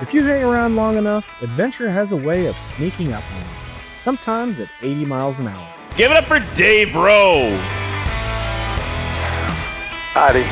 If you hang around long enough, adventure has a way of sneaking up on you, sometimes at 80 miles an hour. Give it up for Dave Rowe. Howdy.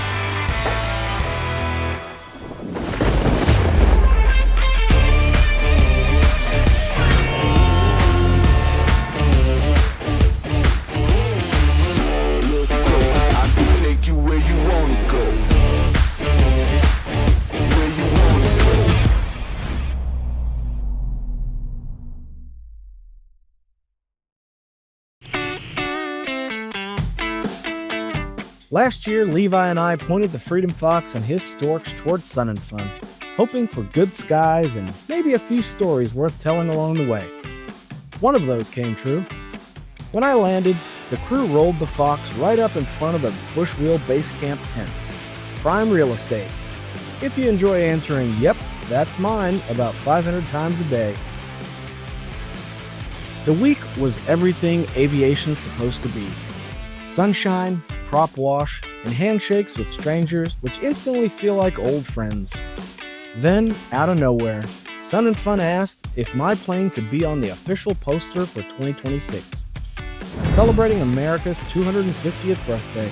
Last year, Levi and I pointed the Freedom Fox and his storch towards Sun and Fun, hoping for good skies and maybe a few stories worth telling along the way. One of those came true. When I landed, the crew rolled the Fox right up in front of the Bushwheel Base Camp tent. Prime real estate. If you enjoy answering, "Yep, that's mine," about 500 times a day. The week was everything aviation's supposed to be. Sunshine, prop wash, and handshakes with strangers which instantly feel like old friends. Then, out of nowhere, Sun and Fun asked if my plane could be on the official poster for 2026, celebrating America's 250th birthday.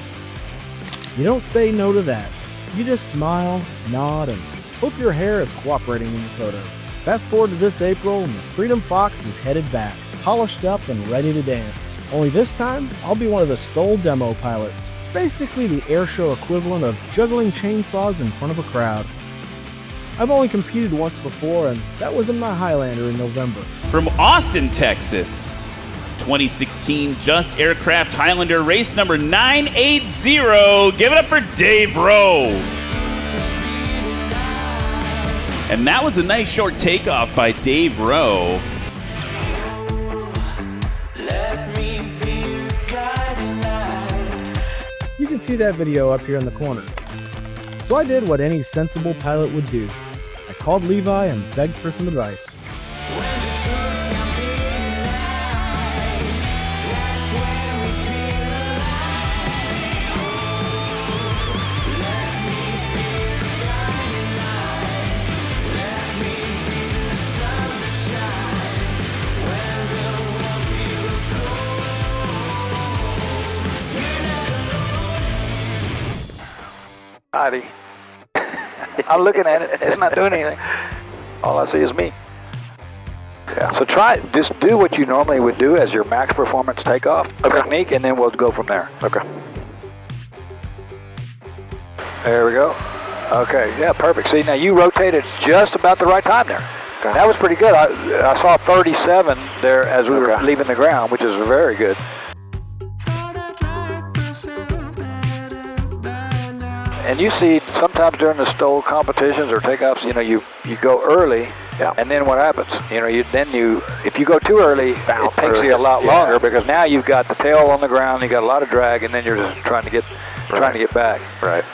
You don't say no to that. You just smile, nod, and hope your hair is cooperating in the photo. Fast forward to this April, and the Freedom Fox is headed back, polished up and ready to dance. Only this time, I'll be one of the STOL Demo pilots, basically the airshow equivalent of juggling chainsaws in front of a crowd. I've only competed once before, and that was in my Highlander in November. From Austin, Texas, 2016 Just Aircraft Highlander race number 980. Give it up for Dave Rowe. And that was a nice short takeoff by Dave Rowe. You can see that video up here in the corner. So I did what any sensible pilot would do. I called Levi and begged for some advice. Howdy. I'm looking at it. It's not doing anything. All I see is me. Yeah. So just do what you normally would do as your max performance takeoff technique, and then we'll go from there. Okay. There we go. Okay, yeah, perfect. See, now you rotated just about the right time there. Okay. That was pretty good. I saw 37 there as we were leaving the ground, which is very good. And you see sometimes during the STOL competitions or takeoffs, you go early, and then what happens? If you go too early, it takes you a lot longer because now you've got the tail on the ground, you got a lot of drag, and then you're just trying to get back. Right.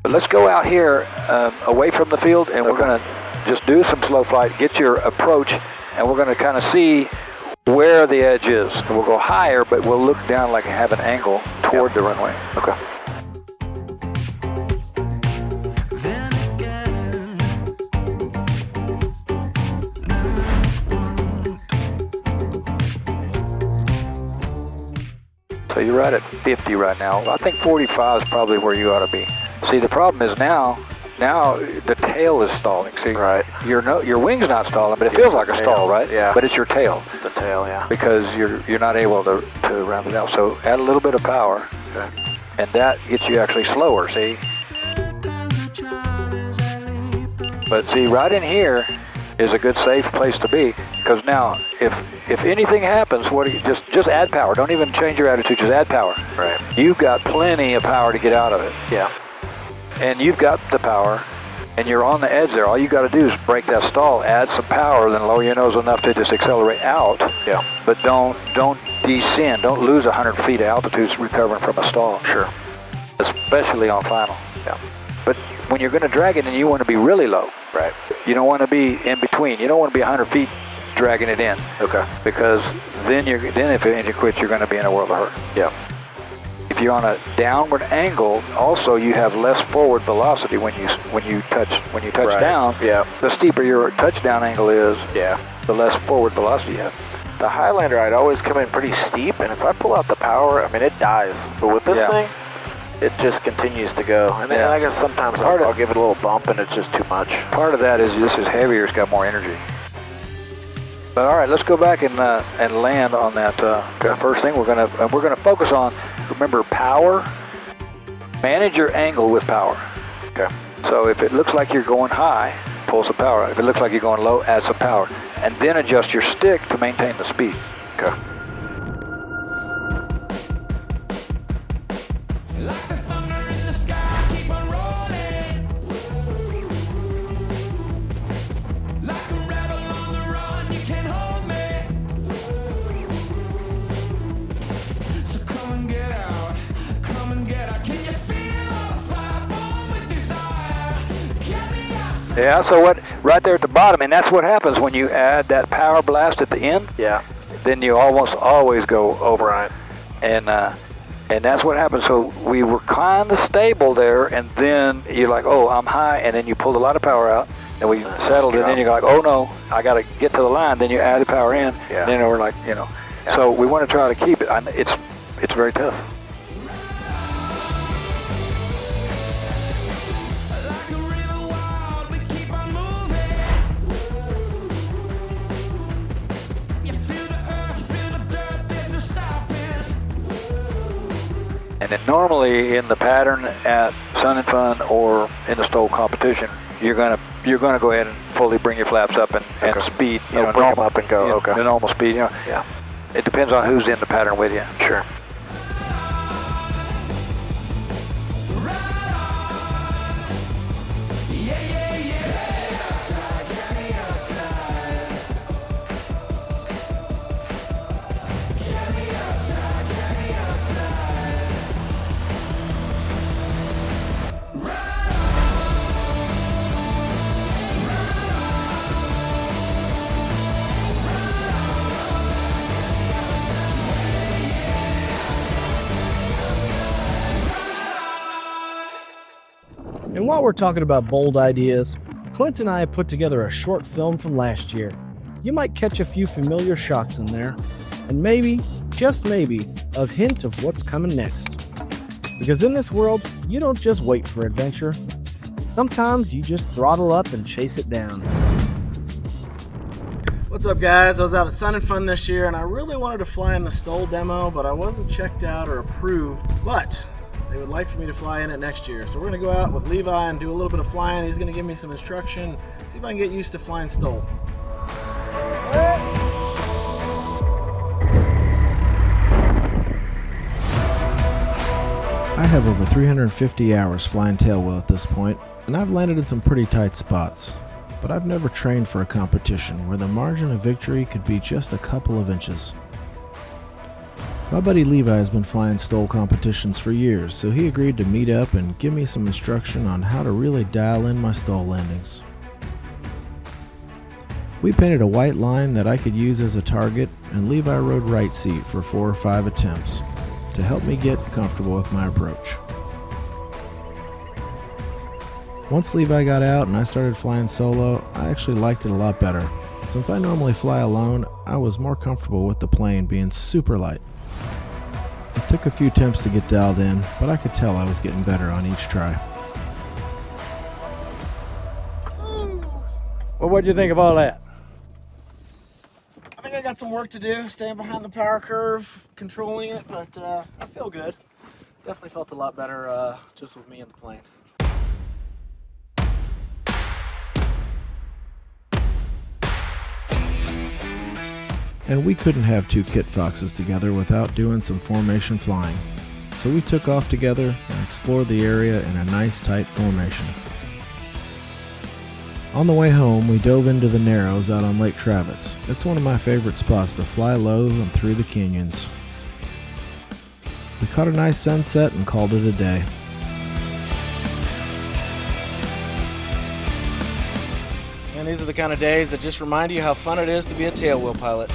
But let's go out here away from the field, and we're going to just do some slow flight, get your approach, and we're going to kind of see where the edge is. And we'll go higher, but we'll look down like have an angle toward the runway. Okay. So you're right at 50 right now. I think 45 is probably where you ought to be. See, the problem is now the tail is stalling. See, right? Your wing's not stalling, but it feels like a stall, right? Yeah. But it's your tail. The tail, yeah. Because you're not able to round it out. So add a little bit of power, and that gets you actually slower. See. But see, right in here is a good safe place to be, because now if anything happens, just add power. Don't even change your attitude. Just add power. Right. You've got plenty of power to get out of it. Yeah. And you've got the power, and you're on the edge there. All you got to do is break that stall, add some power, then lower your nose enough to just accelerate out. Yeah. But don't descend. Don't lose 100 feet of altitude recovering from a stall. Sure. Especially on final. Yeah. But when you're going to drag it, and you want to be really low. Right. You don't want to be in between. You don't want to be 100 feet dragging it in. Okay. Because then if the engine quits, you're going to be in a world of hurt. Yeah. If if you're on a downward angle, also you have less forward velocity when you touch Right. down. Yeah. The steeper your touchdown angle is, Yeah. the less forward velocity you have. The Highlander, I'd always come in pretty steep, and if I pull out the power, I mean, it dies. But with this Yeah. thing, it just continues to go. And then Yeah. I guess sometimes I'll give it a little bump, and it's just too much. Part of that is this is heavier, it's got more energy. But all right, let's go back and land on that first thing. We're gonna focus on, remember, power. Manage your angle with power. Okay. So if it looks like you're going high, pull some power. If it looks like you're going low, add some power. And then adjust your stick to maintain the speed. Okay. Yeah, so right there at the bottom, and that's what happens when you add that power blast at the end. Yeah. Then you almost always go over it. And that's what happened. So we were kind of stable there, and then you're like, oh, I'm high, and then you pulled a lot of power out, and we settled, and then you're like, oh no, I got to get to the line. Then you add the power in, Yeah. and then we're like, So we want to try to keep it. It's very tough. And then normally in the pattern at Sun and Fun or in the STOL competition, you're gonna go ahead and fully bring your flaps up and speed. Bring them up and go. Okay. The normal speed. Yeah. It depends on who's in the pattern with you. Sure. And while we're talking about bold ideas, Clint and I put together a short film from last year. You might catch a few familiar shots in there, and maybe, just maybe, a hint of what's coming next. Because in this world, you don't just wait for adventure. Sometimes you just throttle up and chase it down. What's up, guys? I was out at Sun and Fun this year, and I really wanted to fly in the STOL Demo, but I wasn't checked out or approved. But they would like for me to fly in it next year. So we're going to go out with Levi and do a little bit of flying. He's going to give me some instruction, see if I can get used to flying STOL. I have over 350 hours flying tailwheel at this point, and I've landed in some pretty tight spots. But I've never trained for a competition where the margin of victory could be just a couple of inches. My buddy Levi has been flying STOL competitions for years, so he agreed to meet up and give me some instruction on how to really dial in my STOL landings. We painted a white line that I could use as a target, and Levi rode right seat for 4 or 5 attempts to help me get comfortable with my approach. Once Levi got out and I started flying solo, I actually liked it a lot better. Since I normally fly alone, I was more comfortable with the plane being super light. It took a few attempts to get dialed in, but I could tell I was getting better on each try. Well, what'd you think of all that? I think I got some work to do, staying behind the power curve, controlling it, but I feel good. Definitely felt a lot better just with me in the plane. And we couldn't have 2 Kitfoxes together without doing some formation flying. So we took off together and explored the area in a nice tight formation. On the way home, we dove into the Narrows out on Lake Travis. It's one of my favorite spots to fly low and through the canyons. We caught a nice sunset and called it a day. And these are the kind of days that just remind you how fun it is to be a tailwheel pilot.